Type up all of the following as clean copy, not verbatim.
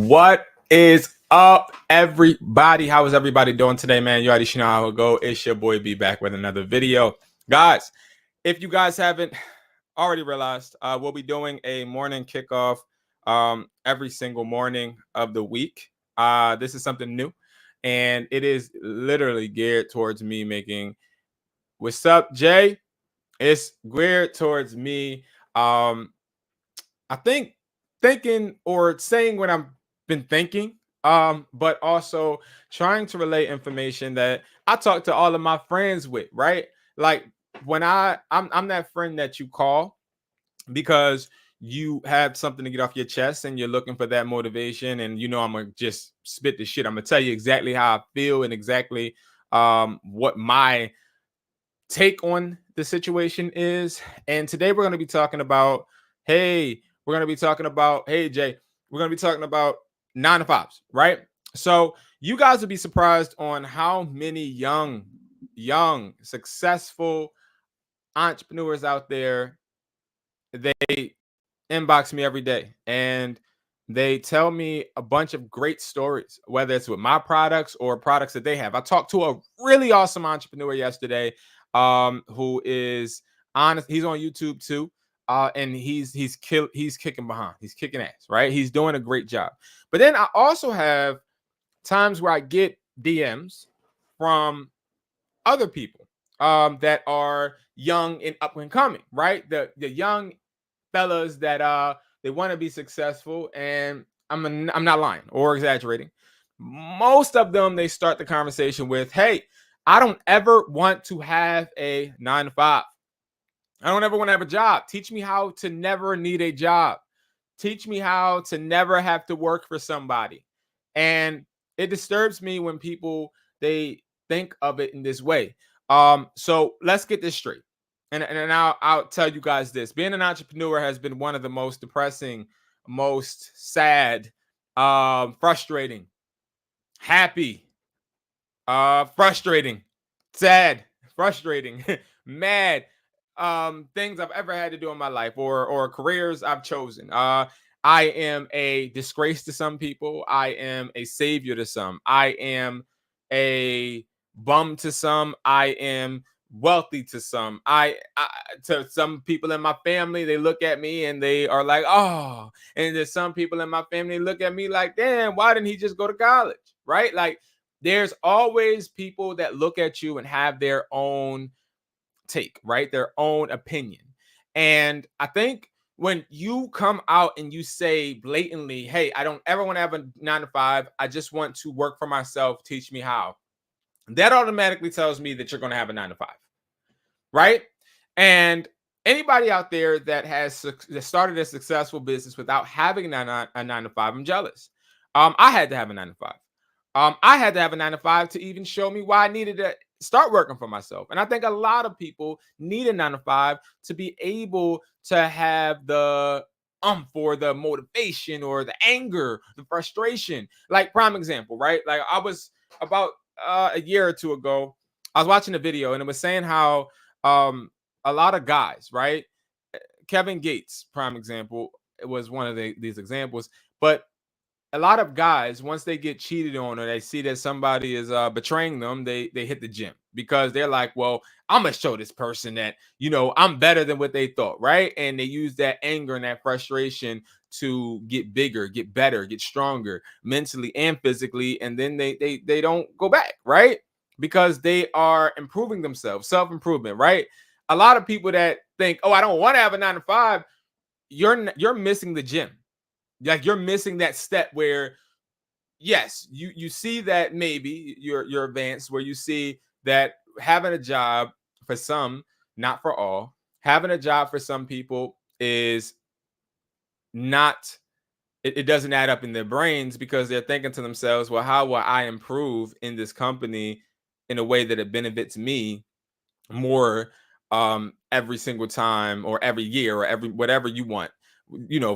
What is up, everybody? How is everybody doing today, man? You already know how it go. It's your boy B back with another video. Guys, if you guys haven't already realized, we'll be doing a morning kickoff every single morning of the week. This is something new, and it is literally geared towards me making. What's up, Jay? It's geared towards me. I think thinking or saying what I've been thinking, but also trying to relay information that I talk to all of my friends with, right? Like when I'm that friend that you call because you have something to get off your chest and you're looking for that motivation, and I'm gonna just spit the shit. I'm gonna tell you exactly how I feel and exactly what my take on the situation is. And today we're going to be talking about, hey, Jay, we're going to be talking about 9 to 5s, right? So you guys would be surprised on how many young, successful entrepreneurs out there, they inbox me every day and they tell me a bunch of great stories, whether it's with my products or products that they have. I talked to a really awesome entrepreneur yesterday, who is honest. He's on YouTube too, and he's kicking behind. He's kicking ass, right? He's doing a great job. But then I also have times where I get DMs from other people that are young and up and coming, right? The young fellas that they want to be successful, and I'm not lying or exaggerating. Most of them, they start the conversation with, "Hey, I don't ever want to have a 9 to 5. I don't ever want to have a job. Teach me how to never need a job. Teach me how to never have to work for somebody." And it disturbs me when people, they think of it in this way. So let's get this straight. And I'll tell you guys this. Being an entrepreneur has been one of the most depressing, most sad, frustrating, happy, frustrating, sad, frustrating, mad things I've ever had to do in my life, or careers I've chosen. I am a disgrace to some people. I am a savior to some. I am a bum to some. I am wealthy to some. To some people in my family, they look at me and they are like, "Oh," and there's some people in my family look at me like, "Damn, why didn't he just go to college?" Right? Like, there's always people that look at you and have their own take, right? Their own opinion. And I think when you come out and you say blatantly, "Hey, I don't ever want to have a 9 to 5. I just want to work for myself. Teach me how." That automatically tells me that you're going to have a 9 to 5, right? And anybody out there that started a successful business without having a 9 to 5, I'm jealous. I had to have a 9 to 5. I had to have a 9 to 5 to even show me why I needed to start working for myself. And I think a lot of people need a 9 to 5 to be able to have the for the motivation or the anger, the frustration. Like, prime example, right? Like, I was about a year or two ago, I was watching a video and it was saying how a lot of guys, right? Kevin Gates, prime example, it was one of these examples, but a lot of guys, once they get cheated on or they see that somebody is betraying them, they hit the gym because they're like, "Well, I'm gonna show this person that I'm better than what they thought," right? And they use that anger and that frustration to get bigger, get better, get stronger mentally and physically, and then they don't go back, right? Because they are improving themselves, self-improvement, right? A lot of people that think, "Oh, I don't want to have a 9 to 5," you're missing the gym. Like, you're missing that step where, yes, you see that maybe you're advanced, where you see that having a job for some, not for all, having a job for some people is not, it doesn't add up in their brains because they're thinking to themselves, "Well, how will I improve in this company in a way that it benefits me more every single time or every year or every whatever you want,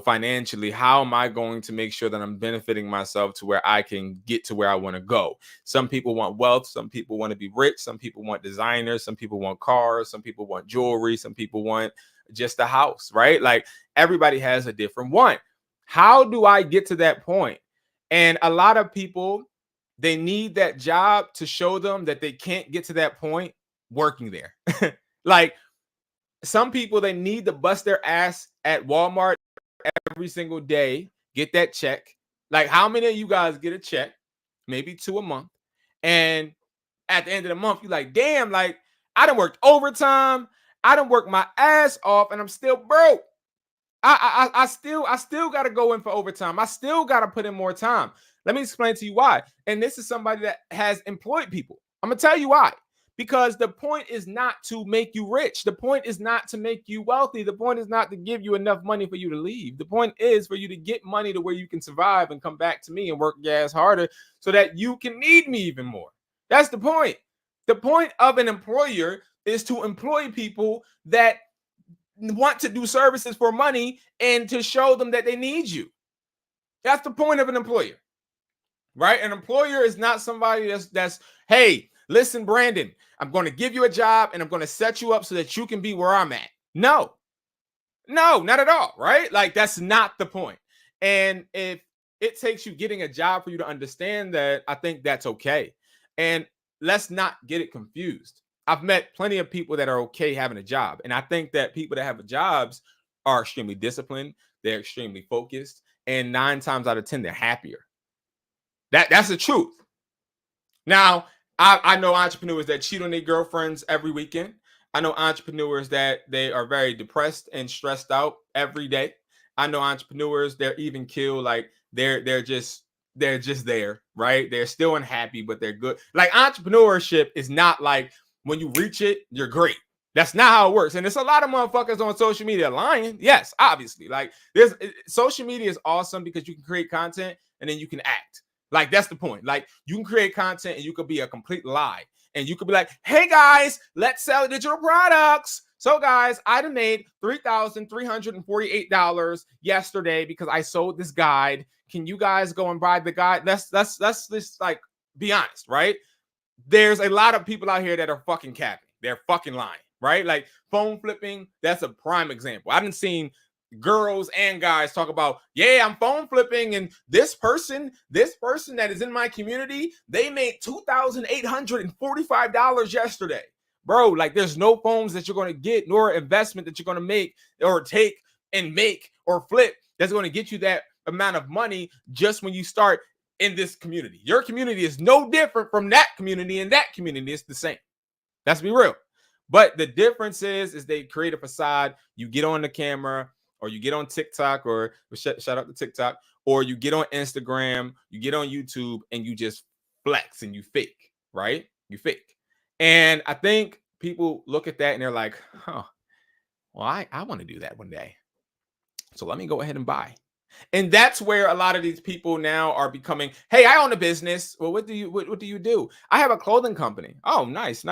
financially? How am I going to make sure that I'm benefiting myself to where I can get to where I want to go?" Some people want wealth, some people want to be rich, some people want designers, some people want cars, some people want jewelry, some people want just a house, right? Like, everybody has a different one. How do I get to that point? And a lot of people, they need that job to show them that they can't get to that point working there. Like some people, they need to bust their ass at Walmart every single day, get that check. Like, how many of you guys get a check? Maybe 2 a month. And at the end of the month, you're like, damn, like I done worked overtime. I done worked my ass off and I'm still broke. I still got to go in for overtime. I still got to put in more time. Let me explain to you why. And this is somebody that has employed people. I'm gonna tell you why. Because the point is not to make you rich. The point is not to make you wealthy. The point is not to give you enough money for you to leave. The point is for you to get money to where you can survive and come back to me and work your ass harder so that you can need me even more. That's the point. The point of an employer is to employ people that want to do services for money and to show them that they need you. That's the point of an employer, right? An employer is not somebody that's hey, listen, Brandon, I'm going to give you a job and I'm going to set you up so that you can be where I'm at. No, not at all, right? Like that's not the point. And if it takes you getting a job for you to understand that, I think that's okay. And let's not get it confused. I've met plenty of people that are okay having a job. And I think that people that have jobs are extremely disciplined, they're extremely focused, and 9 times out of 10, they're happier. That's the truth. Now, I know entrepreneurs that cheat on their girlfriends every weekend. I know entrepreneurs that they are very depressed and stressed out every day. I know entrepreneurs they're even kill, like they're just there, right? They're still unhappy, but they're good. Like entrepreneurship is not like when you reach it, you're great. That's not how it works. And there's a lot of motherfuckers on social media lying. Yes, obviously. Like social media is awesome because you can create content and then you can act. Like that's the point. Like you can create content and you could be a complete lie. And you could be like, hey guys, let's sell digital products. So guys, I made $3,348 yesterday because I sold this guide. Can you guys go and buy the guide? Let's just like be honest, right? There's a lot of people out here that are fucking capping. They're fucking lying, right? Like phone flipping, that's a prime example. I haven't seen girls and guys talk about, yeah, I'm phone flipping, and this person that is in my community, they made $2,845 yesterday. Bro, like there's no phones that you're going to get, nor investment that you're going to make or take and make or flip that's going to get you that amount of money just when you start in this community. Your community is no different from that community, and that community is the same. Let's be real. But the difference is they create a facade. You get on the camera, or you get on TikTok, or shout out to TikTok, or you get on Instagram, you get on YouTube, and you just flex and you fake, right? You fake. And I think people look at that and they're like, huh, well, I want to do that one day. So let me go ahead and buy. And that's where a lot of these people now are becoming, hey, I own a business. Well, what do you do? I have a clothing company. Oh, nice.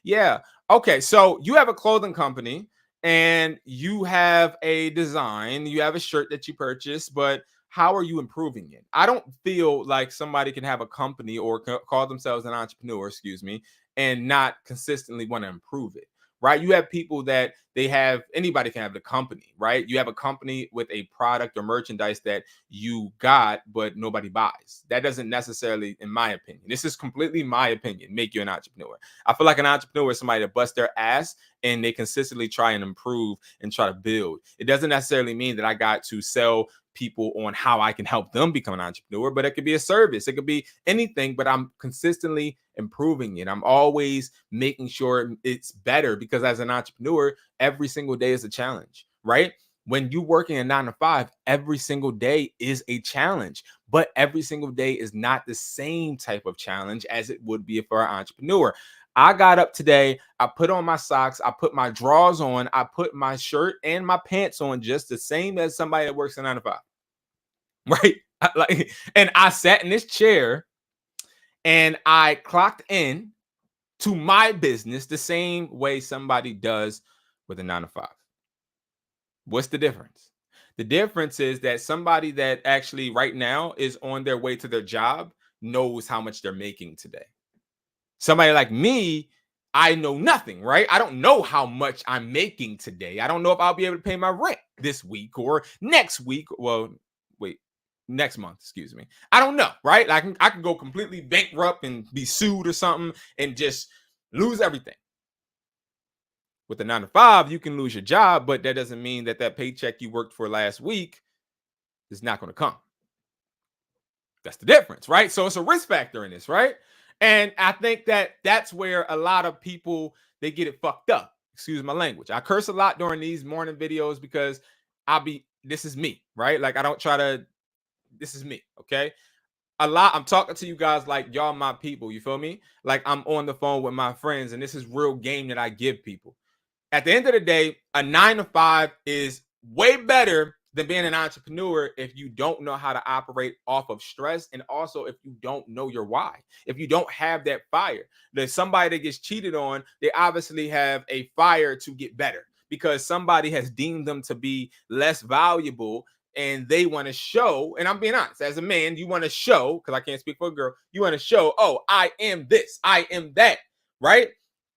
Yeah. Okay. So you have a clothing company and you have a design, you have a shirt that you purchased, but how are you improving it? I don't feel like somebody can have a company or call themselves an entrepreneur, excuse me, and not consistently want to improve it. Right? You have people that anybody can have the company, right? You have a company with a product or merchandise that you got, but nobody buys. That doesn't necessarily, in my opinion, this is completely my opinion, make you an entrepreneur. I feel like an entrepreneur is somebody that busts their ass and they consistently try and improve and try to build. It doesn't necessarily mean that I got to sell people on how I can help them become an entrepreneur, but it could be a service. It could be anything, but I'm consistently improving it. I'm always making sure it's better because as an entrepreneur, every single day is a challenge, right? When you're working a 9 to 5, every single day is a challenge, but every single day is not the same type of challenge as it would be for an entrepreneur. I got up today, I put on my socks, I put my drawers on, I put my shirt and my pants on just the same as somebody that works a 9 to 5. Right? And I sat in this chair and I clocked in to my business the same way somebody does with a 9 to 5. What's the difference? The difference is that somebody that actually right now is on their way to their job knows how much they're making today. Somebody like me, I know nothing, right? I don't know how much I'm making today. I don't know if I'll be able to pay my rent this week or next week. Well, wait, next month, excuse me. I don't know, right? I can go completely bankrupt and be sued or something and just lose everything. With the 9 to 5, you can lose your job, but that doesn't mean that that paycheck you worked for last week is not going to come. That's the difference, right? So it's a risk factor in this, right? And I think that that's where a lot of people, they get it fucked up. Excuse my language. I curse a lot during these morning videos because this is me, right? Like I don't try to, this is me, okay? I'm talking to you guys like y'all my people, you feel me? Like I'm on the phone with my friends and this is real game that I give people. At the end of the day, a 9 to 5 is way better than being an entrepreneur if you don't know how to operate off of stress, and also if you don't know your why. If you don't have that fire, there's somebody that gets cheated on, they obviously have a fire to get better because somebody has deemed them to be less valuable and they want to show, and I'm being honest, as a man, you want to show, because I can't speak for a girl, you want to show, oh, I am this, I am that, right?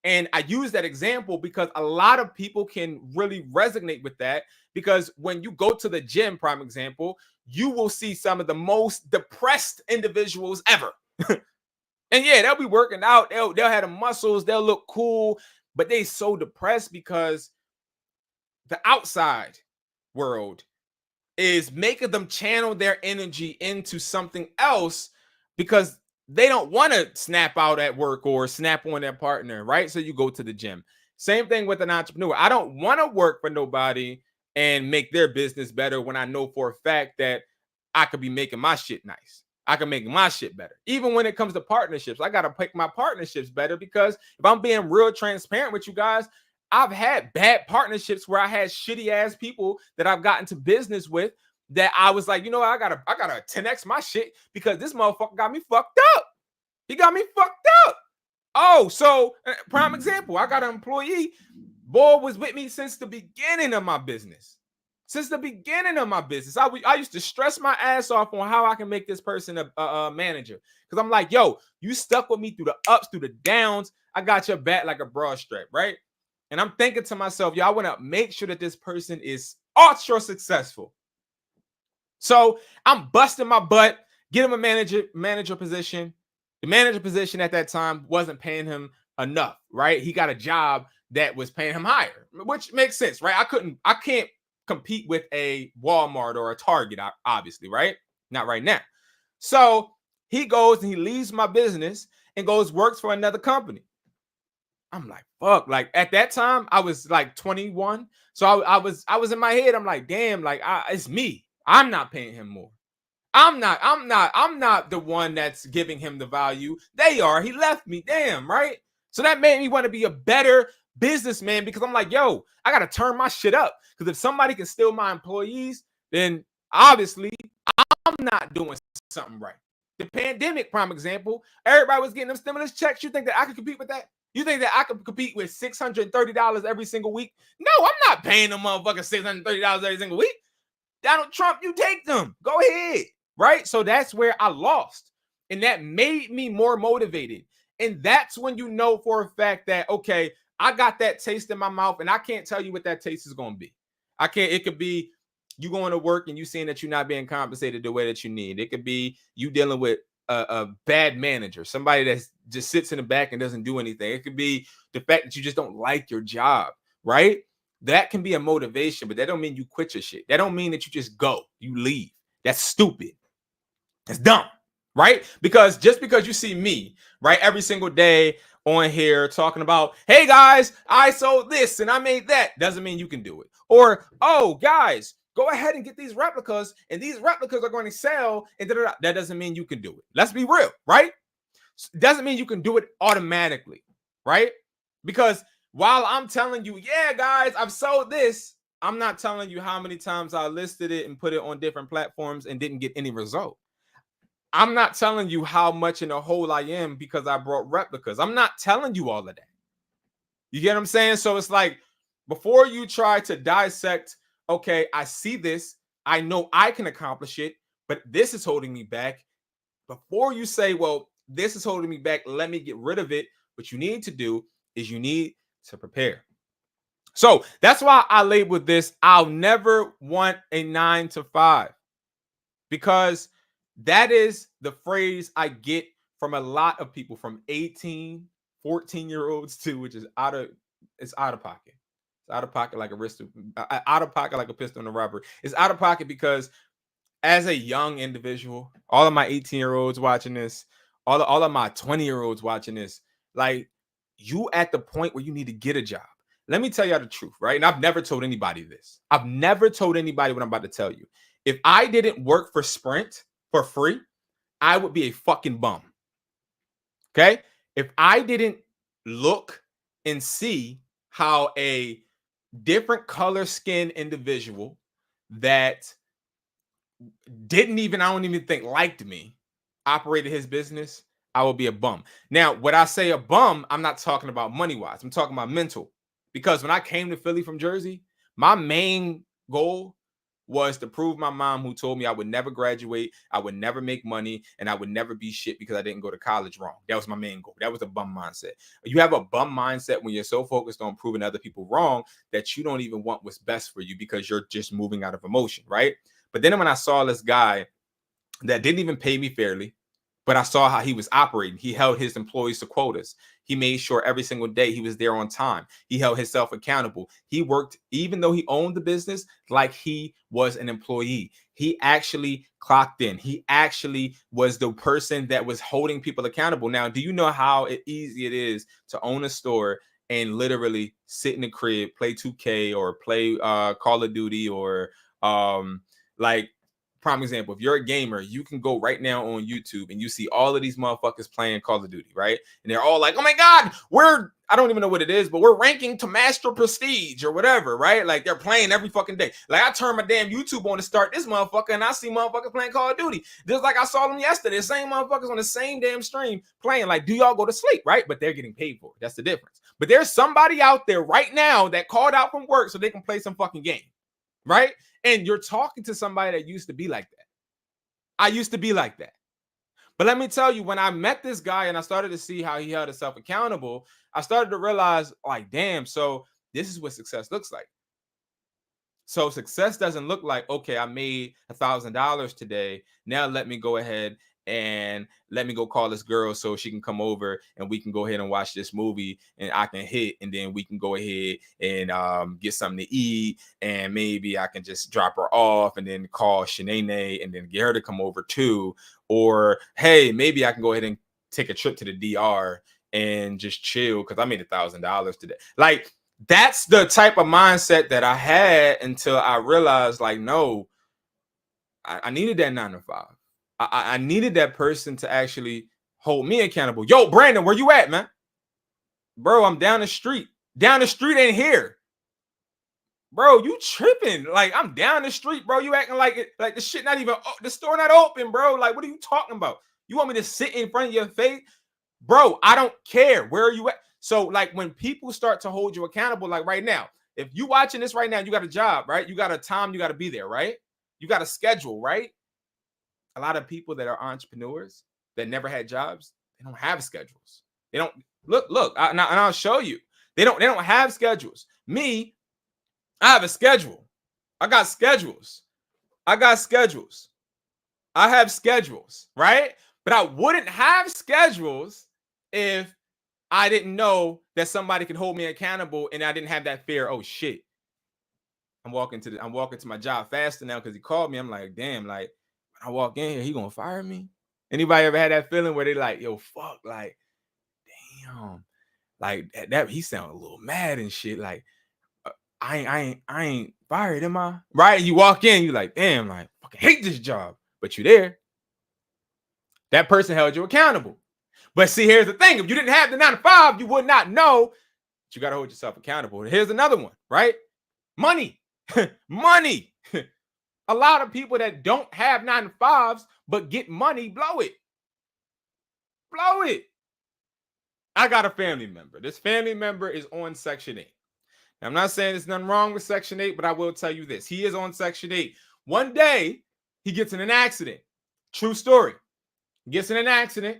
And I use that example because a lot of people can really resonate with that, because when you go to the gym, prime example, you will see some of the most depressed individuals ever. And yeah, they'll be working out, they'll have the muscles, they'll look cool, but they so depressed because the outside world is making them channel their energy into something else because they don't want to snap out at work or snap on their partner, right? So you go to the gym. Same thing with an entrepreneur. I don't want to work for nobody and make their business better when I know for a fact that I could be making my shit nice. I can make my shit better. Even when it comes to partnerships, I got to pick my partnerships better because if I'm being real transparent with you guys, I've had bad partnerships where I had shitty ass people that I've gotten to business with that I was like, you know, I gotta 10x my shit because this motherfucker got me fucked up. He got me fucked up. Oh, so prime example, I got an employee, boy was with me since the beginning of my business. Since the beginning of my business, I used to stress my ass off on how I can make this person a manager. Because I'm like, yo, you stuck with me through the ups, through the downs. I got your back like a broad strap, right? And I'm thinking to myself, yo, I want to make sure that this person is ultra successful. So I'm busting my butt, get him a manager position. The manager position at that time wasn't paying him enough, right? He got a job that was paying him higher, which makes sense, right? I can't compete with a Walmart or a Target, obviously, right? Not right now. So he goes and he leaves my business and goes works for another company. I'm like, fuck. Like at that time, I was like 21. So I was in my head. I'm like, damn, like it's me. I'm not paying him more. I'm not the one that's giving him the value. They are. He left me. Damn, right? So that made me want to be a better businessman because I'm like, yo, I gotta turn my shit up. Because if somebody can steal my employees, then obviously I'm not doing something right. The pandemic, prime example, everybody was getting them stimulus checks. You think that I could compete with that? You think that I could compete with $630 every single week? No, I'm not paying them motherfuckers $630 every single week. Donald Trump, you take them. Go ahead. Right? So that's where I lost. And that made me more motivated. And that's when you know for a fact that, okay, I got that taste in my mouth and I can't tell you what that taste is going to be. I can't, it could be you going to work and you seeing that you're not being compensated the way that you need. It could be you dealing with a bad manager, somebody that just sits in the back and doesn't do anything. It could be the fact that you just don't like your job, right? That can be a motivation, but that don't mean you quit your shit. That don't mean that you just go, you leave. That's stupid. That's dumb, right? Because just because you see me, right, every single day on here talking about, hey guys, I sold this and I made that, doesn't mean you can do it. Or, oh guys, go ahead and get these replicas and these replicas are going to sell and da-da-da. That doesn't mean you can do it. Let's be real, right? Doesn't mean you can do it automatically, right? Because while I'm telling you, yeah, guys, I've sold this, I'm not telling you how many times I listed it and put it on different platforms and didn't get any result. I'm not telling you how much in a hole I am because I brought replicas. I'm not telling you all of that. You get what I'm saying? So it's like, before you try to dissect, okay, I see this, I know I can accomplish it, but this is holding me back. Before you say, well, this is holding me back, let me get rid of it. What you need to do is you need to prepare. So that's why I labeled this, I'll never want a 9 to 5. because that is the phrase I get from a lot of people from 18, 14-year-olds too, which is it's out of pocket. It's out of pocket like a wrist, out of pocket like a pistol in a robbery. It's out of pocket because as a young individual, all of my 18-year-olds watching this, all of my 20-year-olds watching this, like, you at the point where you need to get a job. Let me tell you the truth, right? And I've never told anybody this. I've never told anybody what I'm about to tell you. If I didn't work for Sprint for free, I would be a fucking bum. Okay? If I didn't look and see how a different color skin individual that I don't even think liked me, operated his business, I would be a bum. Now, when I say a bum, I'm not talking about money-wise. I'm talking about mental. Because when I came to Philly from Jersey, my main goal was to prove my mom, who told me I would never graduate, I would never make money, and I would never be shit because I didn't go to college, wrong. That was my main goal. That was a bum mindset. You have a bum mindset when you're so focused on proving other people wrong that you don't even want what's best for you because you're just moving out of emotion, right? But then when I saw this guy that didn't even pay me fairly, but I saw how he was operating. He held his employees to quotas. He made sure every single day he was there on time. He held himself accountable. He worked, even though he owned the business, like he was an employee. He actually clocked in. He actually was the person that was holding people accountable. Now, do you know how easy it is to own a store and literally sit in the crib, play 2K or play Call of Duty or like, prime example, if you're a gamer, you can go right now on YouTube and you see all of these motherfuckers playing Call of Duty, right? And they're all like, oh my God, I don't even know what it is, but we're ranking to master prestige or whatever, right? Like, they're playing every fucking day. Like, I turn my damn YouTube on to start this motherfucker and I see motherfuckers playing Call of Duty. Just like I saw them yesterday, the same motherfuckers on the same damn stream playing. Like, do y'all go to sleep, right? But they're getting paid for it. That's the difference. But there's somebody out there right now that called out from work so they can play some fucking game, right? And you're talking to somebody that used to be like that. I used to be like that. But let me tell you, when I met this guy and I started to see how he held himself accountable, I started to realize, like, damn, so this is what success looks like. So success doesn't look like, okay, I made $1,000 today. Now let me go ahead and let me go call this girl so she can come over and we can go ahead and watch this movie and I can hit, and then we can go ahead and get something to eat, and maybe I can just drop her off and then call Shanae and then get her to come over too. Or, hey, maybe I can go ahead and take a trip to the DR and just chill because I made $1,000 today. Like, that's the type of mindset that I had until I realized, like, no, I needed that 9 to 5. I needed that person to actually hold me accountable. Yo, Brandon, where you at, man? Bro, I'm down the street. Down the street ain't here. Bro, you tripping. Like, I'm down the street, bro. You acting like it, like the shit not even, the store not open, bro. Like, what are you talking about? You want me to sit in front of your face? Bro, I don't care. Where are you at? So, like, when people start to hold you accountable, like right now, if you watching this right now, you got a job, right? You got a time, you got to be there, right? You got a schedule, right? A lot of people that are entrepreneurs that never had jobs, they don't have schedules. They don't look, and I'll show you. They don't have schedules. Me, I have a schedule. I got schedules. I have schedules, right? But I wouldn't have schedules if I didn't know that somebody could hold me accountable and I didn't have that fear. Oh shit. I'm walking to my job faster now because he called me. I'm like, damn, like, when I walk in here, he gonna fire me? Anybody ever had that feeling where they like, yo, fuck, like, damn, like that he sound a little mad and shit. Like, I ain't fired, am I? Right? You walk in, you like, damn, like, fucking hate this job, but you there. That person held you accountable. But see, here's the thing: if you didn't have the 9 to 5, you would not know that you got to hold yourself accountable. Here's another one, right? Money, money. A lot of people that don't have 9 to 5s but get money blow it. Blow it. I got a family member. This family member is on Section 8. Now, I'm not saying there's nothing wrong with Section 8, but I will tell you this. He is on Section 8. One day, he gets in an accident. True story. He gets in an accident,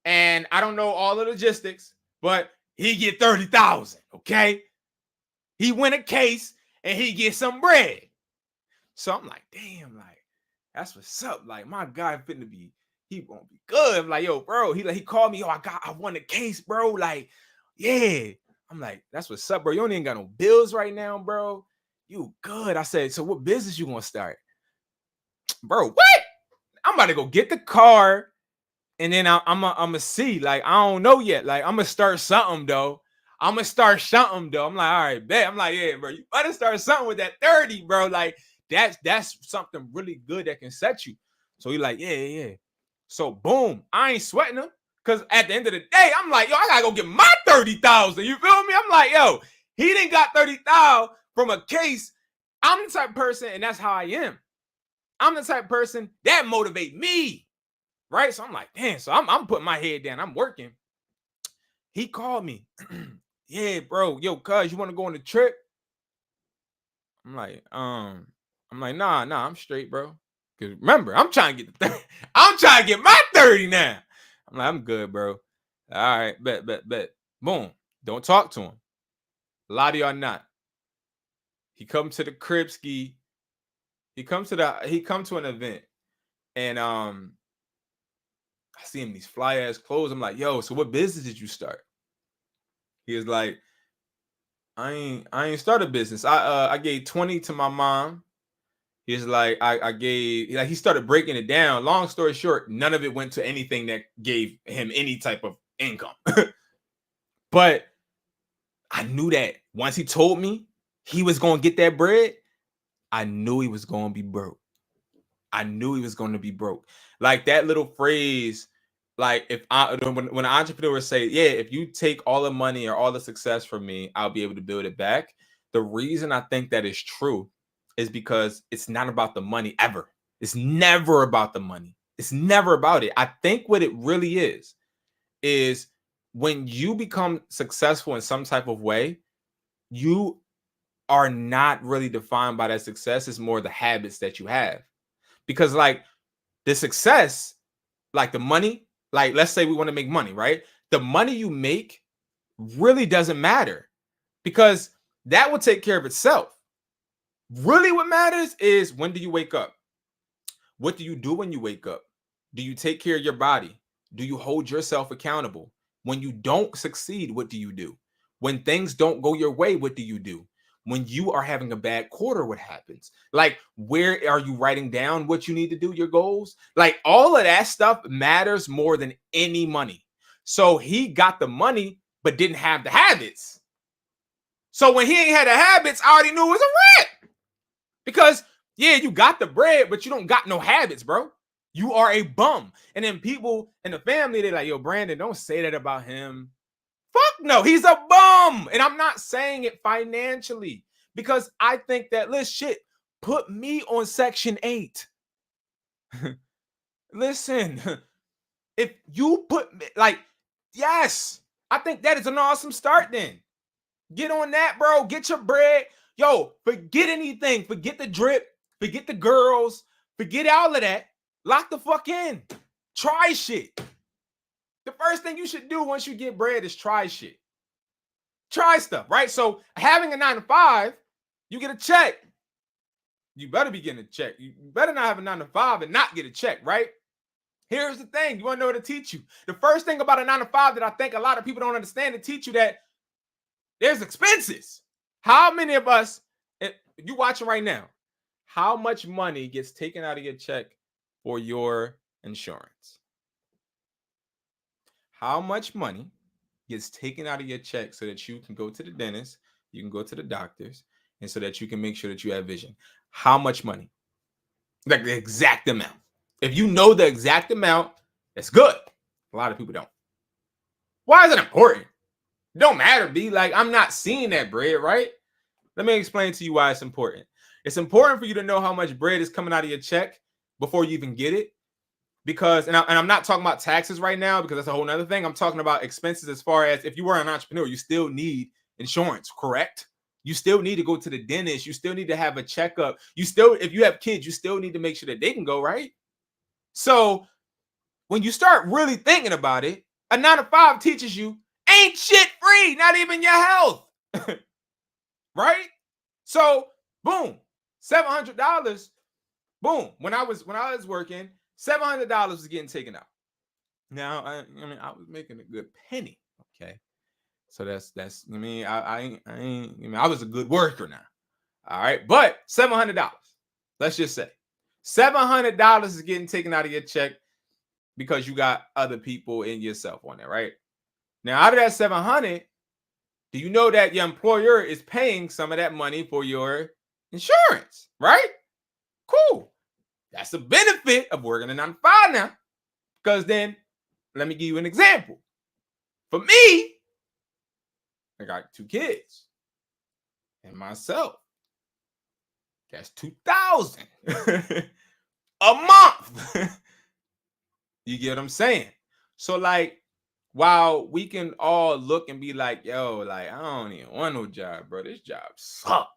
and I don't know all the logistics, but he get 30,000, okay? He win a case, and he gets some bread. So I'm like, damn, like, That's what's up. Like, my guy finna be, he gonna be good. I'm like, yo, bro. He called me, yo, I won the case, bro. Like, yeah. I'm like, that's what's up, bro. You don't even got no bills right now, bro. You good. I said, so what business you gonna start? Bro, what? I'm about to go get the car. And then I'm a see. Like, I don't know yet. Like, I'm gonna start something though. I'm like, all right, bet. I'm like, yeah, bro, you better start something with that 30, bro. Like, that's something really good that can set you. So he like, yeah. So boom, I ain't sweating him. Cause at the end of the day, I'm like, yo, I gotta go get my 30,000. You feel me? I'm like, yo, he didn't got 30,000 from a case. I'm the type of person, and that's how I am. I'm the type of person that motivate me. Right. So I'm like, damn. So I'm putting my head down. I'm working. He called me. Yeah, bro. Yo, cuz, you want to go on the trip? I'm like, nah, I'm straight, bro. Cause remember, I'm trying to get the 30. I'm trying to get my 30 now. I'm like, I'm good, bro. All right, bet. Boom. Don't talk to him. Lie to you or not. He come to the crib ski. He come to an event. And I see him these fly ass clothes. I'm like, yo, so what business did you start? He was like, I ain't start a business. I gave 20 to my mom. He's like, I gave, like, he started breaking it down. Long story short, none of it went to anything that gave him any type of income. But I knew that once he told me he was gonna get that bread, I knew he was gonna be broke. I knew he was going to be broke. Like that little phrase, like when an entrepreneur say, yeah, if you take all the money or all the success from me, I'll be able to build it back. The reason I think that is true is because it's not about the money ever. It's never about the money. It's never about it. I think what it really is when you become successful in some type of way, you are not really defined by that success. It's more the habits that you have. Because like the success, like the money, like let's say we want to make money, right? The money you make really doesn't matter because that will take care of itself. Really, what matters is when do you wake up? What do you do when you wake up? Do you take care of your body? Do you hold yourself accountable? When you don't succeed, what do you do? When things don't go your way, what do you do? When you are having a bad quarter, what happens? Like, where are you writing down what you need to do, your goals? Like, all of that stuff matters more than any money. So he got the money, but didn't have the habits. So when he ain't had the habits, I already knew it was a wrap. Because, yeah, you got the bread, but you don't got no habits, bro. You are a bum. And then people in the family, they're like, yo, Brandon, don't say that about him. Fuck no, he's a bum. And I'm not saying it financially because I think that, listen, shit, put me on Section 8. Listen, if you put me, like, yes, I think that is an awesome start then. Get on that, bro. Get your bread. Yo, forget anything. Forget the drip. Forget the girls. Forget all of that. Lock the fuck in. Try shit. The first thing you should do once you get bread is try shit. Try stuff, right? So having a 9 to 5, you get a check. You better be getting a check. You better not have a 9 to 5 and not get a check, right? Here's the thing. You want to know what to teach you? The first thing about a 9 to 5 that I think a lot of people don't understand to teach you that there's expenses. How many of us, you watching right now, how much money gets taken out of your check for your insurance? How much money gets taken out of your check so that you can go to the dentist, you can go to the doctors, and so that you can make sure that you have vision? How much money? Like the exact amount. If you know the exact amount, that's good. A lot of people don't. Why is it important? It don't matter, B. Like, I'm not seeing that bread, right? Let me explain to you why it's important. It's important for you to know how much bread is coming out of your check before you even get it. Because, and I'm not talking about taxes right now because that's a whole nother thing. I'm talking about expenses as far as if you were an entrepreneur, you still need insurance, correct? You still need to go to the dentist. You still need to have a checkup. You still, if you have kids, you still need to make sure that they can go, right? So when you start really thinking about it, a 9 to 5 teaches you ain't shit free, not even your health. Right? So, boom, $700. Boom. When I was working, $700 was getting taken out. Now, I mean, I was making a good penny. Okay. So that's I mean, I was a good worker now. All right. But $700. Let's just say $700 is getting taken out of your check because you got other people and yourself on there, right? Now, out of that 700, do you know that your employer is paying some of that money for your insurance, right? Cool. That's the benefit of working a 9 to 5 now. Because then, let me give you an example. For me, I got 2 kids and myself. That's $2,000 a month. You get what I'm saying? So, like, while we can all look and be like, yo, like, I don't even want no job, bro. This job sucks.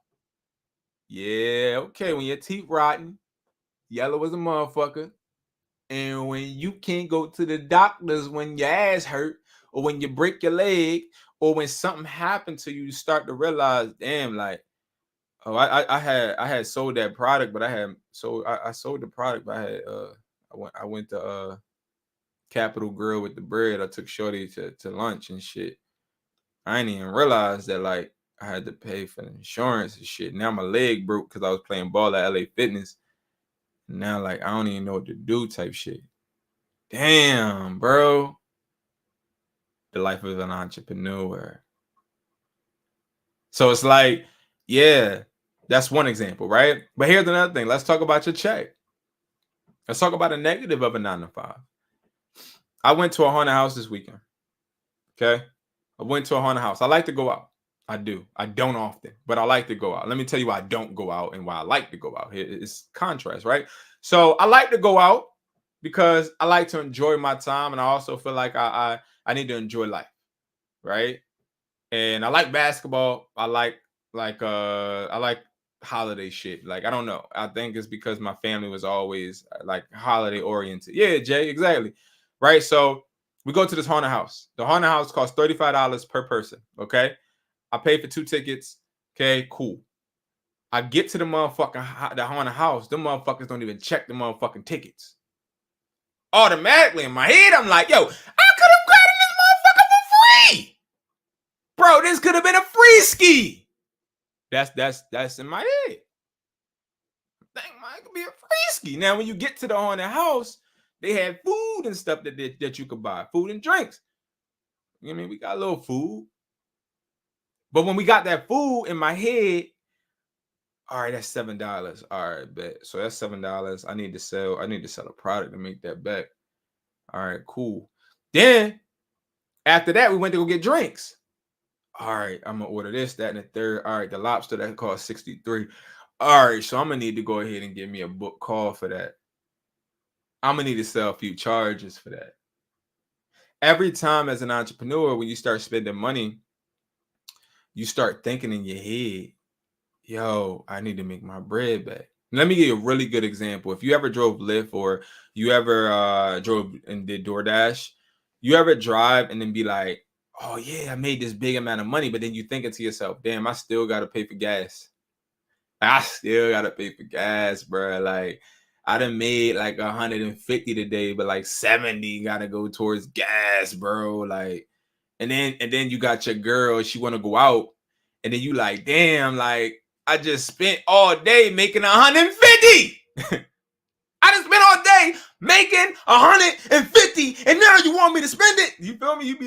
Yeah, okay. When your teeth rotten, yellow as a motherfucker, and when you can't go to the doctors when your ass hurt, or when you break your leg, or when something happened to you, you start to realize, damn, like, oh, I had sold that product, but I sold the product, but I went to Capital Grill with the bread. I took Shorty to lunch and shit. I didn't even realize that, like, I had to pay for the insurance and shit. Now my leg broke because I was playing ball at LA Fitness. Now, like, I don't even know what to do type shit. Damn, bro. The life of an entrepreneur. So it's like, yeah, that's one example, right? But here's another thing. Let's talk about your check. Let's talk about a negative of a 9 to 5. I went to a haunted house this weekend. Okay. I went to a haunted house. I like to go out. I do. I don't often, but I like to go out. Let me tell you why I don't go out and why I like to go out. It's contrast, right? So I like to go out because I like to enjoy my time, and I also feel like I need to enjoy life, right? And I like basketball. I like holiday shit. Like, I don't know. I think it's because my family was always like holiday oriented. Yeah, Jay, exactly. Right. So we go to this haunted house. The haunted house costs $35 per person. Okay. I paid for 2 tickets. Okay, cool. I get to the haunted house. The motherfuckers don't even check the motherfucking tickets. Automatically in my head, I'm like, yo, I could have gotten this motherfucker for free. Bro, this could have been a free ski. That's in my head. I think mine could be a free ski. Now, when you get to the haunted house, they had food and stuff that you could buy, food and drinks. You know what I mean? We got a little food. But when we got that food in my head, all right, that's $7. All right, bet. So that's $7. I need to sell a product to make that back. All right, cool. Then after that, we went to go get drinks. All right, I'm gonna order this, that, and the third. All right, the lobster that cost $63. All right, so I'm gonna need to go ahead and give me a book call for that. I'm gonna need to sell a few charges for that. Every time as an entrepreneur, when you start spending money, you start thinking in your head, yo, I need to make my bread back. Let me give you a really good example. If you ever drove Lyft or you ever drove and did DoorDash, you ever drive and then be like, oh yeah, I made this big amount of money, but then you thinking to yourself, damn, I still got to pay for gas. I still got to pay for gas, bro. Like, I done made like 150 today, but like 70 got to go towards gas, bro. Like, and then you got your girl, she want to go out, and then you like, damn, like, I just spent all day making 150. I just spent all day making 150, and now you want me to spend it. You feel me?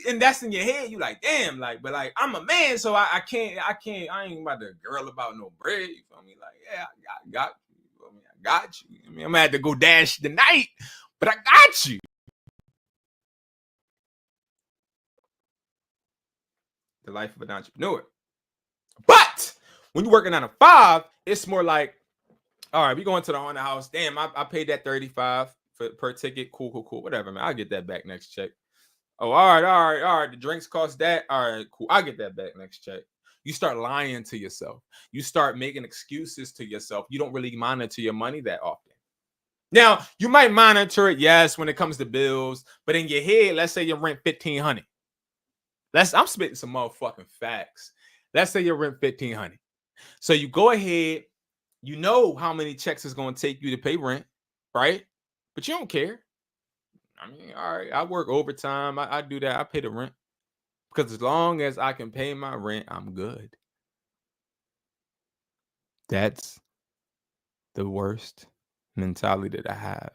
And that's in your head. You like, damn, like, but like, I'm a man, so I ain't about to girl about no bread. You feel me? Like, yeah, I got you. You feel me? I got you. I mean, I'm gonna have to go dash tonight, but I got you. The life of an entrepreneur. But when you're working on a 5, it's more like, all right, we going to the haunted house. Damn, I paid that $35 per ticket. Cool, whatever, man. I'll get that back next check. Oh, all right. The drinks cost that. All right, cool. I'll get that back next check. You start lying to yourself. You start making excuses to yourself. You don't really monitor your money that often. Now, you might monitor it, yes, when it comes to bills, but in your head, let's say your rent $1,500. I'm spitting some motherfucking facts. Let's say your rent $1,500. So you go ahead, You know how many checks it's going to take you to pay rent, right? But you don't care. I mean, all right, I work overtime. I do that. I pay the rent. Because as long as I can pay my rent, I'm good. That's the worst mentality that I have.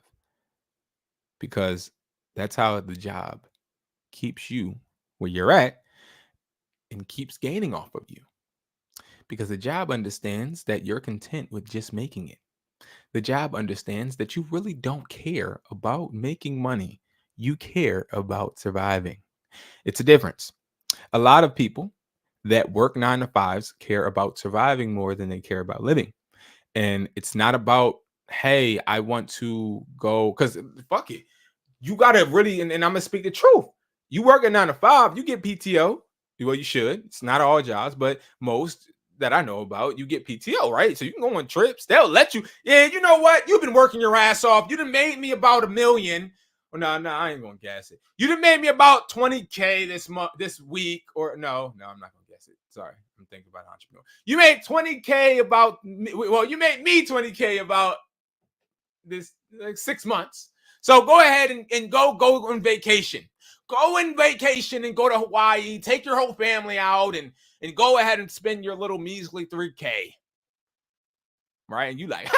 Because that's how the job keeps you where you're at and keeps gaining off of you. Because the job understands that you're content with just making it. The job understands that you really don't care about making money. You care about surviving. It's a difference. A lot of people that work 9 to 5s care about surviving more than they care about living. And it's not about, hey, I want to go, because fuck it. You got to really, and I'm going to speak the truth. You work at 9 to 5, you get PTO. Well, you should. It's not all jobs, but most that I know about, you get PTO, right? So you can go on trips. They'll let you. Yeah, you know what? You've been working your ass off. You done made me about $1 million. Oh, no, I ain't gonna guess it. You done made me about 20K this week, or no, I'm not gonna guess it. Sorry, I'm thinking about entrepreneur. You made 20K about. Well, you made me 20K about this like 6 months. So go ahead and go on vacation. Go on vacation and go to Hawaii. Take your whole family out and go ahead and spend your little measly 3K. Right? And you like,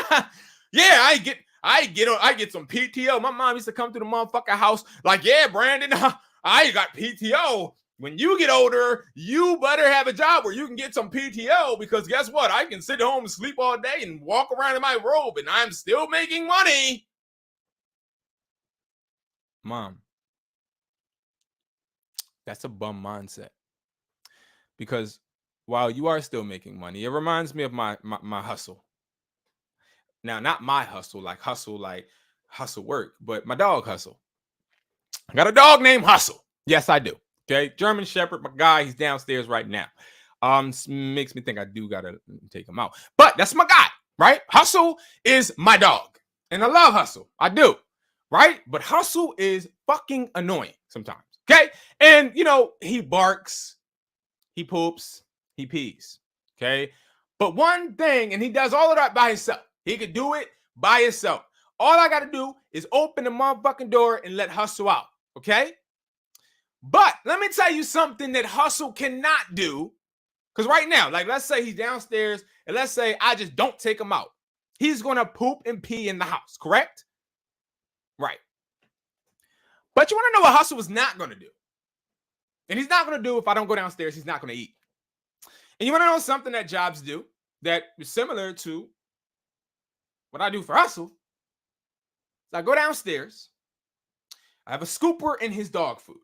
yeah, I get some PTO. My mom used to come to the motherfucking house like, yeah, Brandon, I got PTO. When you get older, you better have a job where you can get some PTO, because guess what? I can sit home and sleep all day and walk around in my robe and I'm still making money. Mom, that's a bum mindset. Because while you are still making money, it reminds me of my hustle. Now, not my hustle like hustle work, but my dog hustle. I got a dog named Hustle. Yes, I do. Okay, German Shepherd, my guy. He's downstairs right now. Makes me think I do gotta take him out, but that's my guy, right? Hustle is my dog, and I love Hustle. I do, right? But Hustle is fucking annoying sometimes. Okay, and he barks, he poops, he pees. Okay, but one thing, and he does all of that by himself. He could do it by himself. All I gotta do is open the motherfucking door and let Hustle out. Okay. But let me tell you something that Hustle cannot do. Because right now, like, let's say he's downstairs and let's say I just don't take him out. He's going to poop and pee in the house, correct? Right. But you want to know what Hustle is not going to do? And he's not going to do, if I don't go downstairs, he's not going to eat. And you want to know something that jobs do that is similar to what I do for Hustle? So I go downstairs. I have a scooper in his dog food.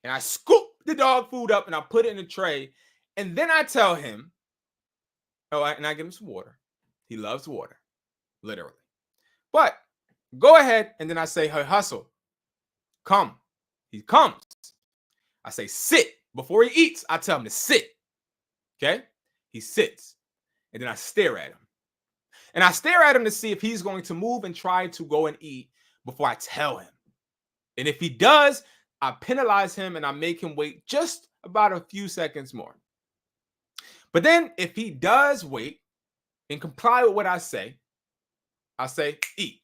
And I scoop the dog food up and I put it in a tray. And then I tell him, and I give him some water. He loves water, literally. But go ahead, and then I say, hey, Hustle, come. He comes. I say, sit. Before he eats, I tell him to sit. Okay? He sits. And then I stare at him. And I stare at him to see if he's going to move and try to go and eat before I tell him. And if he does, I penalize him and I make him wait just about a few seconds more. But then if he does wait and comply with what I say, eat.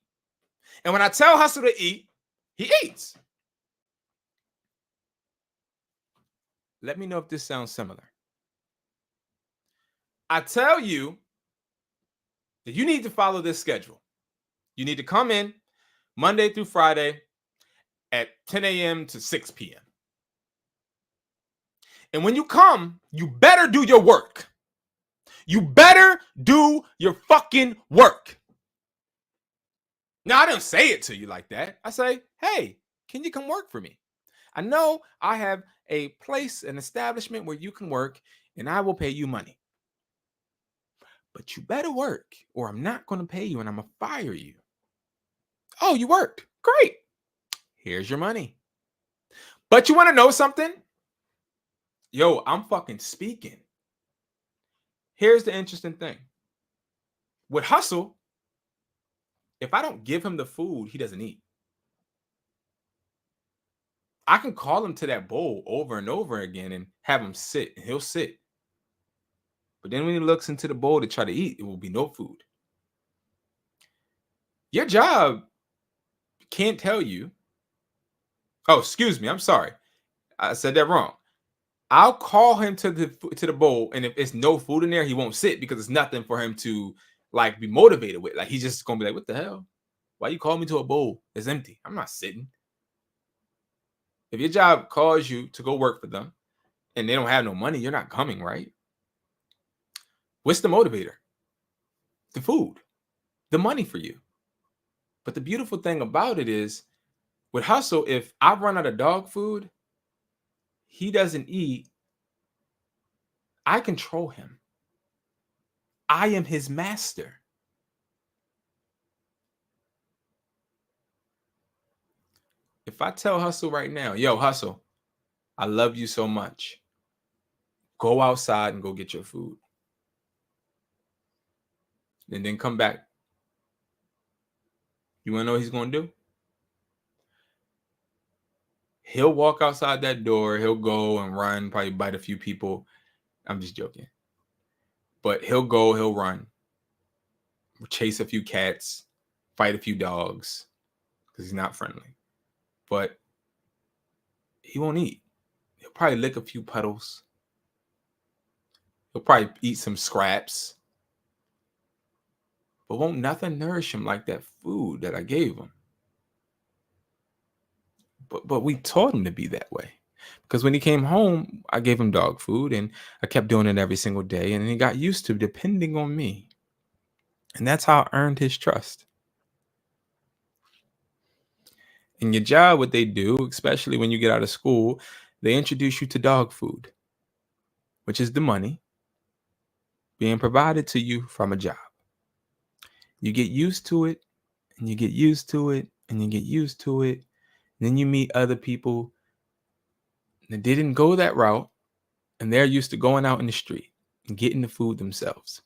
And when I tell Hustle to eat, he eats. Let me know if this sounds similar. I tell you that you need to follow this schedule. You need to come in Monday through Friday at 10 a.m. to 6 p.m. And when you come, you better do your work. You better do your fucking work. Now, I don't say it to you like that. I say, hey, can you come work for me? I know I have a place, an establishment where you can work, and I will pay you money. But you better work, or I'm not going to pay you, and I'm going to fire you. Oh, you worked. Great. Here's your money. But you want to know something? Yo, I'm fucking speaking. Here's the interesting thing. With Hustle, if I don't give him the food, he doesn't eat. I can call him to that bowl over and over again and have him sit, and he'll sit. But then when he looks into the bowl to try to eat, it will be no food. Your job can't tell you. Oh, excuse me. I'm sorry. I said that wrong. I'll call him to the bowl, and if it's no food in there, he won't sit because it's nothing for him to like be motivated with. Like he's just gonna be like, "What the hell? Why you call me to a bowl? It's empty. I'm not sitting." If your job calls you to go work for them and they don't have no money, you're not coming, right? What's the motivator? The food, the money for you. But the beautiful thing about it is with Hustle, if I run out of dog food, he doesn't eat. I control him. I am his master. If I tell Hustle right now, yo, Hustle, I love you so much. Go outside and go get your food. And then come back. You want to know what he's going to do? He'll walk outside that door. He'll go and run, probably bite a few people. I'm just joking. But he'll go, he'll run, chase a few cats, fight a few dogs because he's not friendly. But he won't eat. He'll probably lick a few puddles. He'll probably eat some scraps. But won't nothing nourish him like that food that I gave him. But we taught him to be that way. Because when he came home, I gave him dog food and I kept doing it every single day. And he got used to depending on me. And that's how I earned his trust. In your job, what they do, especially when you get out of school, they introduce you to dog food, which is the money being provided to you from a job. You get used to it, and you get used to it, and you get used to it. And then you meet other people that didn't go that route, and they're used to going out in the street and getting the food themselves.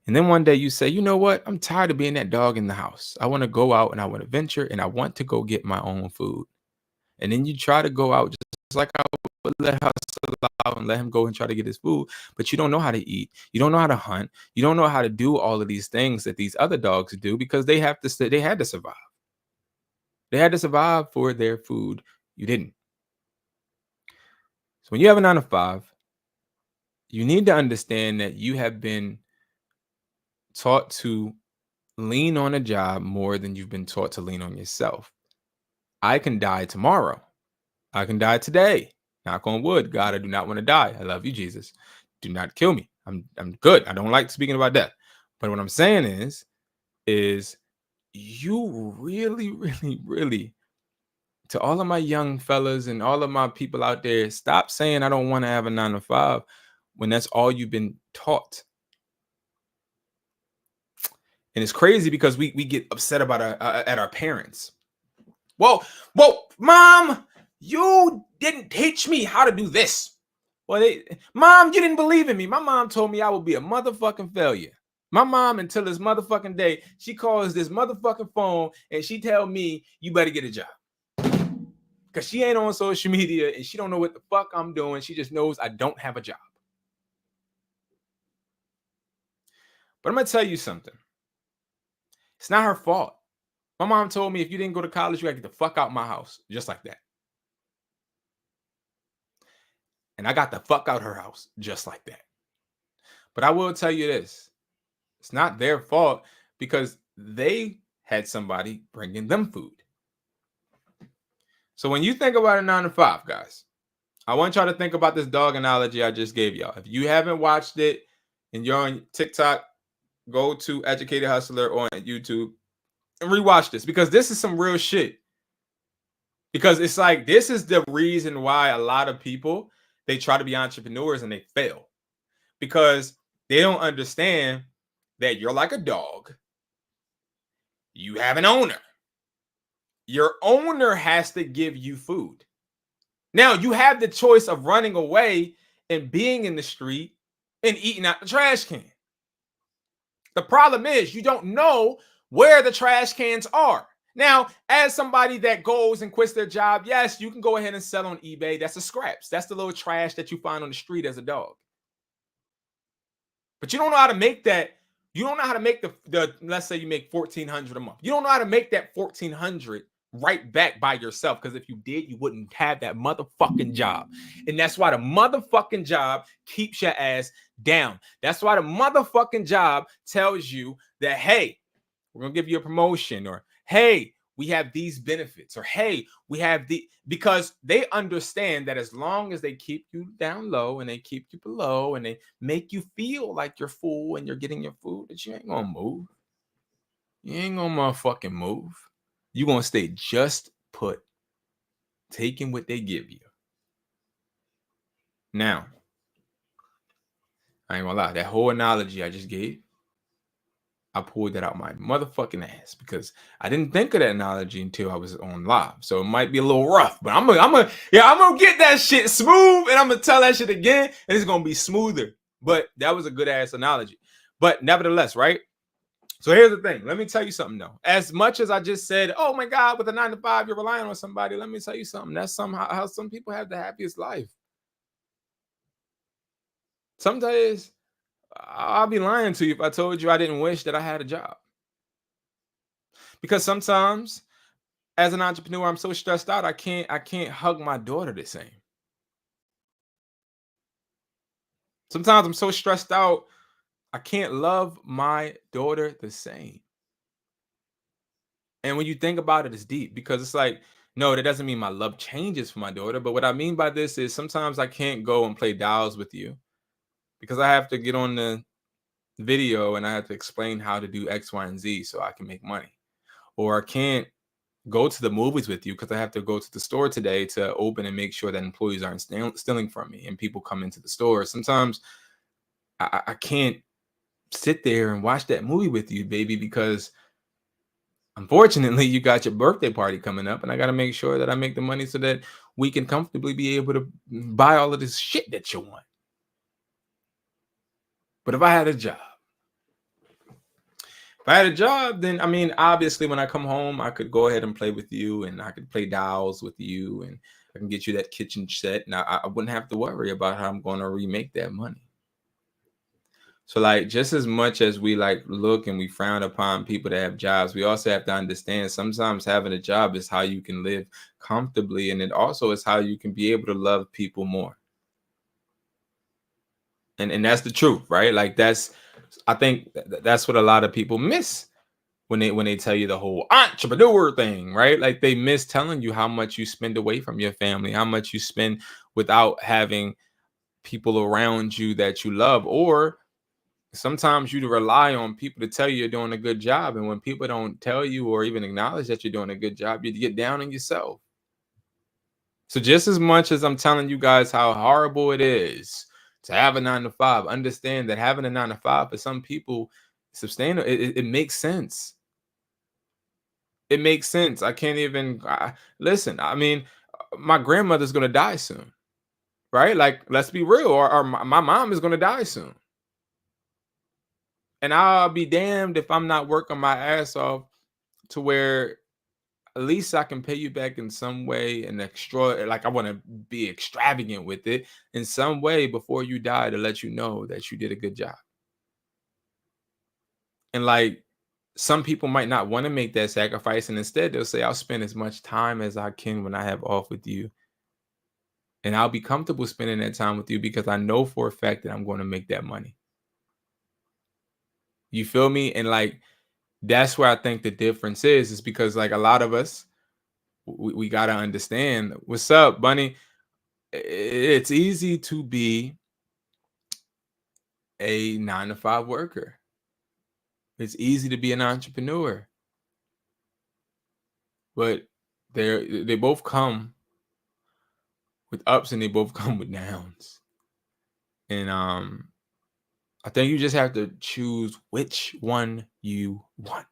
And then one day you say, you know what? I'm tired of being that dog in the house. I want to go out and I want to venture and I want to go get my own food. And then you try to go out just like I would let Hustle out and let him go and try to get his food. But you don't know how to eat. You don't know how to hunt. You don't know how to do all of these things that these other dogs do because they had to survive. They had to survive for their food. You didn't. So when you have a 9 to 5, you need to understand that you have been taught to lean on a job more than you've been taught to lean on yourself. I can die tomorrow. I can die today. Knock on wood. God, I do not want to die. I love you, Jesus. Do not kill me. I'm good. I don't like speaking about death. But what I'm saying is you really, really, really, to all of my young fellas and all of my people out there, stop saying I don't want to have a 9 to 5 when that's all you've been taught. And it's crazy because we get upset about at our parents. Whoa, mom, you didn't teach me how to do this. Well, mom, you didn't believe in me. My mom told me I would be a motherfucking failure. My mom, until this motherfucking day, she calls this motherfucking phone and she tell me you better get a job. Because she ain't on social media and she don't know what the fuck I'm doing. She just knows I don't have a job. But I'm going to tell you something. It's not her fault. My mom told me if you didn't go to college, you got to get the fuck out my house. Just like that. And I got the fuck out her house just like that. But I will tell you this. It's not their fault because they had somebody bringing them food. So when you think about a 9 to 5, guys, I want y'all to think about this dog analogy I just gave y'all. If you haven't watched it and you're on TikTok, go to Educated Hustler on YouTube and rewatch this because this is some real shit. Because it's like, this is the reason why a lot of people, they try to be entrepreneurs and they fail. Because they don't understand that you're like a dog. You have an owner. Your owner has to give you food. Now, you have the choice of running away and being in the street and eating out the trash can. The problem is you don't know where the trash cans are. Now, as somebody that goes and quits their job, yes, you can go ahead and sell on eBay. That's the scraps. That's the little trash that you find on the street as a dog. But you don't know how to make that. You don't know how to make the let's say you make 1,400 a month. You don't know how to make that 1,400 right back by yourself, because if you did, you wouldn't have that motherfucking job. And that's why the motherfucking job keeps your ass down. That's why the motherfucking job tells you that, hey, we're gonna give you a promotion, or hey, we have these benefits, or hey, we have because they understand that as long as they keep you down low and they keep you below and they make you feel like you're full and you're getting your food, that you ain't gonna move. You ain't gonna motherfucking move. You gonna stay just put, taking what they give you. Now, I ain't gonna lie, that whole analogy I just gave, I pulled that out my motherfucking ass, because I didn't think of that analogy until I was on live. So it might be a little rough, but I'm gonna get that shit smooth, and I'm gonna tell that shit again, and it's gonna be smoother. But that was a good ass analogy. But nevertheless, right? So here's the thing. Let me tell you something though. As much as I just said, oh my God, with a 9 to 5, you're relying on somebody. Let me tell you something. That's somehow how some people have the happiest life. Some days I'll be lying to you if I told you I didn't wish that I had a job. Because sometimes as an entrepreneur, I'm so stressed out, I can't hug my daughter the same. Sometimes I'm so stressed out, I can't love my daughter the same. And when you think about it, it's deep, because it's like, no, that doesn't mean my love changes for my daughter. But what I mean by this is sometimes I can't go and play dolls with you because I have to get on the video and I have to explain how to do X, Y, and Z so I can make money. Or I can't go to the movies with you because I have to go to the store today to open and make sure that employees aren't stealing from me and people come into the store. Sometimes I can't sit there and watch that movie with you, baby, because unfortunately you got your birthday party coming up and I got to make sure that I make the money so that we can comfortably be able to buy all of this shit that you want. But if I had a job, then I mean, obviously when I come home, I could go ahead and play with you and I could play dolls with you and I can get you that kitchen set. And I wouldn't have to worry about how I'm going to remake that money. So like, just as much as we like look and we frown upon people that have jobs, we also have to understand sometimes having a job is how you can live comfortably. And it also is how you can be able to love people more. And that's the truth, right? Like I think that's what a lot of people miss when they tell you the whole entrepreneur thing, right? Like they miss telling you how much you spend away from your family, how much you spend without having people around you that you love, or sometimes you rely on people to tell you you're doing a good job. And when people don't tell you or even acknowledge that you're doing a good job, you get down on yourself. So just as much as I'm telling you guys how horrible it is to have a 9 to 5, understand that having a 9 to 5 for some people, sustainable, it makes sense. It makes sense. I can't even listen. I mean, my grandmother's going to die soon, right? Like, let's be real. Or my mom is going to die soon. And I'll be damned if I'm not working my ass off to where at least I can pay you back in some way, and like I want to be extravagant with it in some way before you die to let you know that you did a good job. And like, some people might not want to make that sacrifice, and instead they'll say, I'll spend as much time as I can when I have off with you. And I'll be comfortable spending that time with you because I know for a fact that I'm going to make that money. You feel me? And like, that's where I think the difference is because like a lot of us, we got to understand. What's up, Bunny? It's easy to be a 9 to 5 worker. It's easy to be an entrepreneur. But they both come with ups and they both come with downs. And I think you just have to choose which one you want.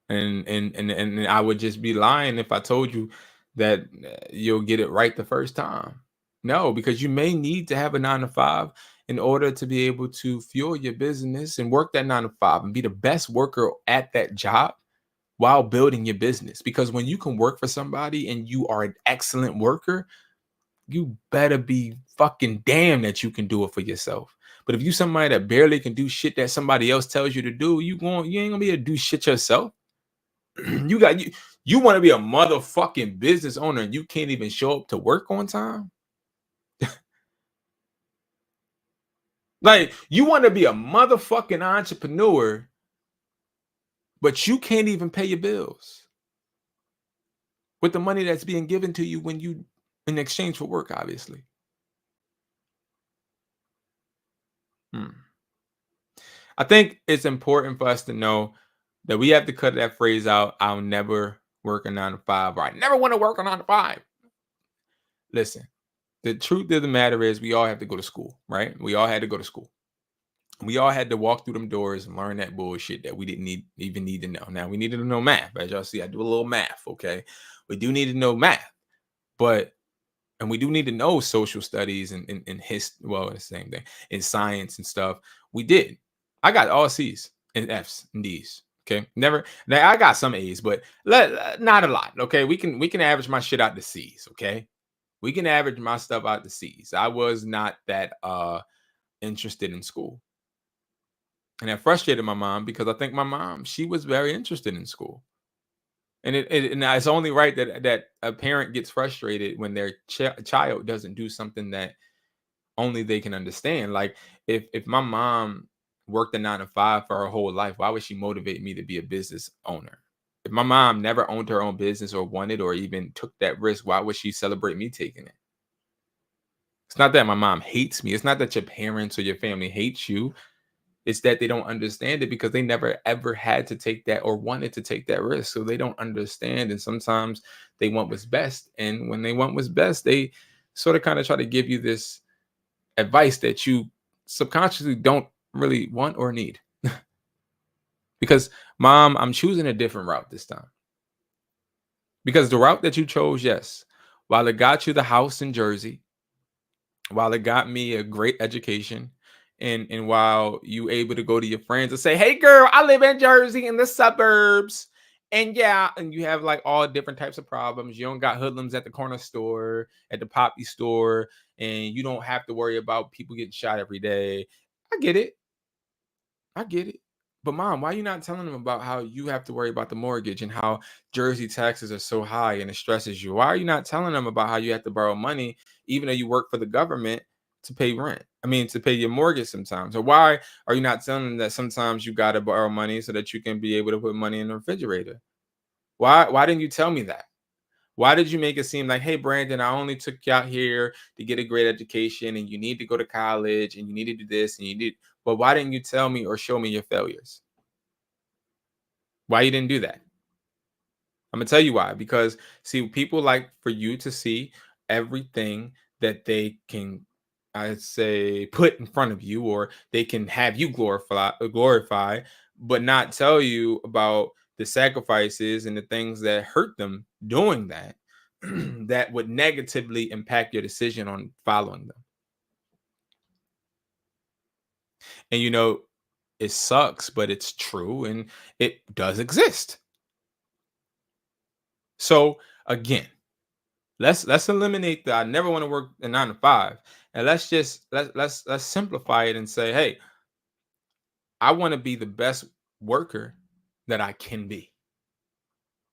And I would just be lying if I told you that you'll get it right the first time. No, because you may need to have a 9 to 5 in order to be able to fuel your business and work that 9 to 5 and be the best worker at that job while building your business. Because when you can work for somebody and you are an excellent worker, you better be fucking damn that you can do it for yourself. But if you somebody that barely can do shit that somebody else tells you to do, you ain't gonna be able to do shit yourself. You want to be a motherfucking business owner and you can't even show up to work on time? Like, you want to be a motherfucking entrepreneur, but you can't even pay your bills with the money that's being given to you when you in exchange for work, obviously. Hmm. I think it's important for us to know that we have to cut that phrase out. I'll never work a 9 to 5, or I never want to work a 9 to 5. Listen, the truth of the matter is we all have to go to school, right? We all had to go to school. We all had to walk through them doors and learn that bullshit that we didn't even need to know. Now we needed to know math. As y'all see, I do a little math. Okay. We do need to know math, but and we do need to know social studies and well, it's the same thing in science and stuff. We did. I got all C's and F's and D's. Okay. Never now I got some A's, but not a lot. Okay. We can average my shit out to C's. Okay. We can average my stuff out to C's. I was not that interested in school. And that frustrated my mom because I think my mom, she was very interested in school. And it's only right that a parent gets frustrated when their child doesn't do something that only they can understand. Like if my mom worked a 9 to 5 for her whole life, why would she motivate me to be a business owner? If my mom never owned her own business or wanted or even took that risk, why would she celebrate me taking it? It's not that my mom hates me. It's not that your parents or your family hates you. It's that they don't understand it because they never ever had to take that or wanted to take that risk. So they don't understand. And sometimes they want what's best. And when they want what's best, they sort of kind of try to give you this advice that you subconsciously don't really want or need. Because, mom, I'm choosing a different route this time. Because the route that you chose, yes, while it got you the house in Jersey, while it got me a great education, and while you able to go to your friends and say, "Hey girl, I live in Jersey in the suburbs." And yeah, and you have like all different types of problems. You don't got hoodlums at the corner store, at the poppy store, and you don't have to worry about people getting shot every day. I get it. I get it. But mom, why are you not telling them about how you have to worry about the mortgage and how Jersey taxes are so high and it stresses you? Why are you not telling them about how you have to borrow money even though you work for the government to pay rent? I mean, to pay your mortgage sometimes. Or why are you not telling them that sometimes you got to borrow money so that you can be able to put money in the refrigerator? Why didn't you tell me that? Why did you make it seem like, hey, Brandon, I only took you out here to get a great education and you need to go to college and you need to do this and you need, but why didn't you tell me or show me your failures? Why you didn't do that? I'm gonna tell you why. Because see, people like for you to see everything that they can, I'd say, put in front of you, or they can have you glorify, but not tell you about the sacrifices and the things that hurt them doing that, that would negatively impact your decision on following them. And it sucks, but it's true, and it does exist. So again, let's eliminate the I never want to work a 9 to 5, and let's simplify it and say, hey, I want to be the best worker that I can be,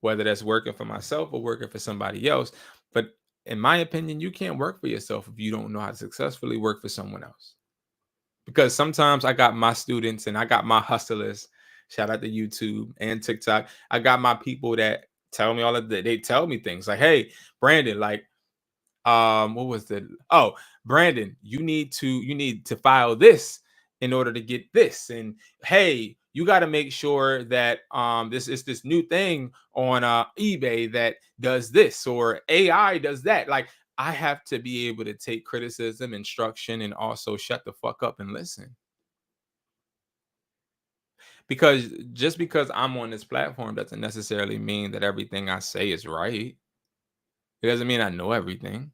whether that's working for myself or working for somebody else. But in my opinion, you can't work for yourself if you don't know how to successfully work for someone else. Because sometimes I got my students and I got my hustlers. Shout out to YouTube and TikTok. I got my people that tell me all of that. They tell me things like, hey, Brandon, like, what was the Brandon, you need to file this in order to get this. And hey, you got to make sure that this is this new thing on eBay that does this, or AI does that. Like, I have to be able to take criticism, instruction, and also shut the fuck up and listen. Because just because I'm on this platform doesn't necessarily mean that everything I say is right. It doesn't mean I know everything.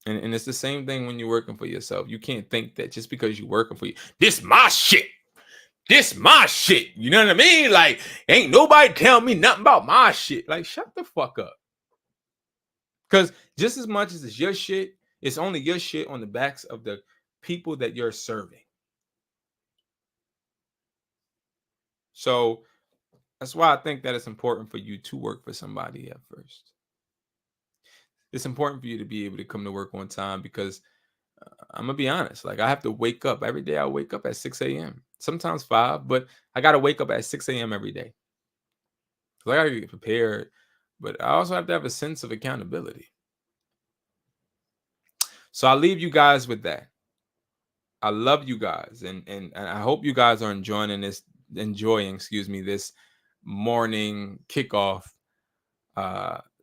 And it's the same thing when you're working for yourself. You can't think that just because you're working for you, this my shit. This my shit. You know what I mean? Like, ain't nobody tell me nothing about my shit. Like, shut the fuck up. Because just as much as it's your shit, it's only your shit on the backs of the people that you're serving. So that's why I think that it's important for you to work for somebody at first. It's important for you to be able to come to work on time because I'm gonna be honest. Like I have to wake up every day. I wake up at 6 a.m. Sometimes 5, but I gotta wake up at 6 a.m. every day. So I gotta get prepared, but I also have to have a sense of accountability. So I'll leave you guys with that. I love you guys, and I hope you guys are enjoying, excuse me, this morning kickoff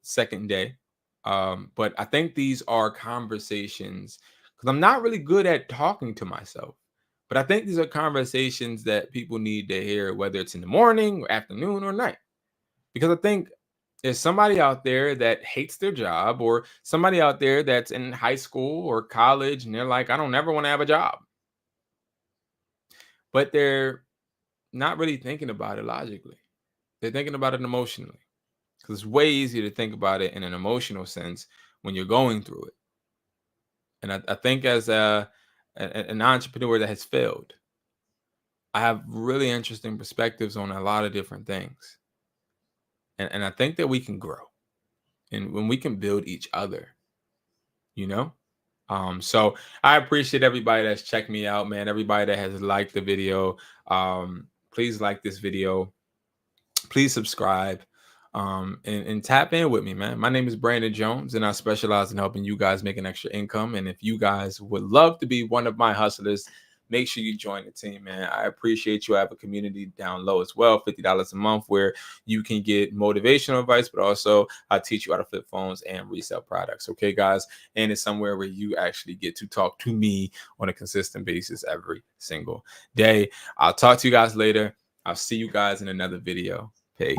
second day. But I think these are conversations because I'm not really good at talking to myself. But I think these are conversations that people need to hear, whether it's in the morning, or afternoon, or night. Because I think there's somebody out there that hates their job, or somebody out there that's in high school or college, and they're like, I don't ever want to have a job. But they're not really thinking about it logically. They're thinking about it emotionally. Because it's way easier to think about it in an emotional sense when you're going through it. And I think as an entrepreneur that has failed, I have really interesting perspectives on a lot of different things. And I think that we can grow and when we can build each other, you know? So I appreciate everybody that's checked me out, man. Everybody that has liked the video. Please like this video. Please subscribe. And tap in with me, man. My name is Brandon Jones, and I specialize in helping you guys make an extra income. And if you guys would love to be one of my hustlers, make sure you join the team, man. I appreciate you. I have a community down low as well, $50 a month, where you can get motivational advice, but also I teach you how to flip phones and resell products. Okay, guys. And it's somewhere where you actually get to talk to me on a consistent basis every single day. I'll talk to you guys later. I'll see you guys in another video. Peace.